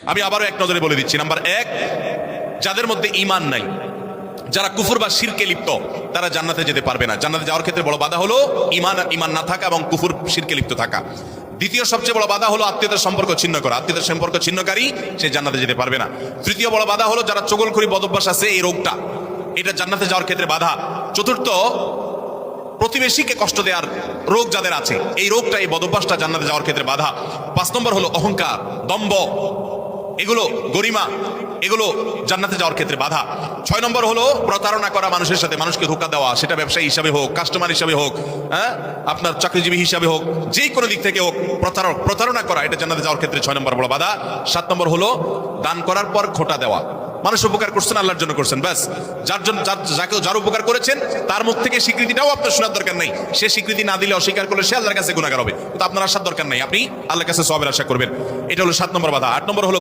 আমি আবারও এক নজরে বলে দিচ্ছি। নাম্বার এক, যাদের মধ্যে ঈমান নাই, যারা কুফর বা শিরকে লিপ্ত, তারা জান্নাতে যেতে পারবে না। জান্নাতে যাওয়ার ক্ষেত্রে বড় বাধা হলো ঈমান না থাকা এবং কুফর শিরকে লিপ্ত থাকা। দ্বিতীয় সবচেয়ে বড় বাধা হলো আত্মীয়তার সম্পর্ক ছিন্ন করা। আত্মীয়তার সম্পর্ক ছিন্নকারী সে জান্নাতে যেতে পারবে না। তৃতীয় বড় বাধা হলো যারা চগলখড়ি বদভ্যাস আছে, এই রোগটা, এটা জান্নাতে যাওয়ার ক্ষেত্রে বাধা। চতুর্থ, প্রতিবেশীকে কষ্ট দেওয়ার রোগ যাদের আছে, এই রোগটা, এই বদভ্যাসটা জান্নাতে যাওয়ার ক্ষেত্রে বাধা। 5 নম্বর হলো অহংকার, দম্ভ, এগুলো, গরিমা, এগুলো জান্নাতে যাওয়ার ক্ষেত্রে বাধা। 6 নম্বর হলো প্রতারণা করা মানুষের সাথে, মানুষকে ধোঁকা দেওয়া, সেটা ব্যবসায়ী হিসাবে হোক, কাস্টমার হিসাবে হোক, হ্যাঁ, আপনার চাকরিজীবী হিসাবে হোক, যে কোনো দিক থেকে হোক, প্রতারণা করা, এটা জান্নাতে যাওয়ার ক্ষেত্রে 6 নম্বর বড় বাধা। 7 নম্বর হলো দান করার পর খোটা দেওয়া। মানুষ উপকার করছেন, আল্লাহর জন্য করছেন, ব্যাস, যার উপকার করেছেন তার মুখ থেকে স্বীকৃতিটাও আপনার শোনার দরকার নেই। সে স্বীকৃতি না দিলে, অস্বীকার করলে সে আল্লাহর কাছে গুনাহগার হবে, তো আপনার আসার দরকার নাই, আপনি আল্লাহর কাছে সওয়াবের আশা করবেন। এটা হলো 7 নম্বর বাধা। 8 নম্বর হলো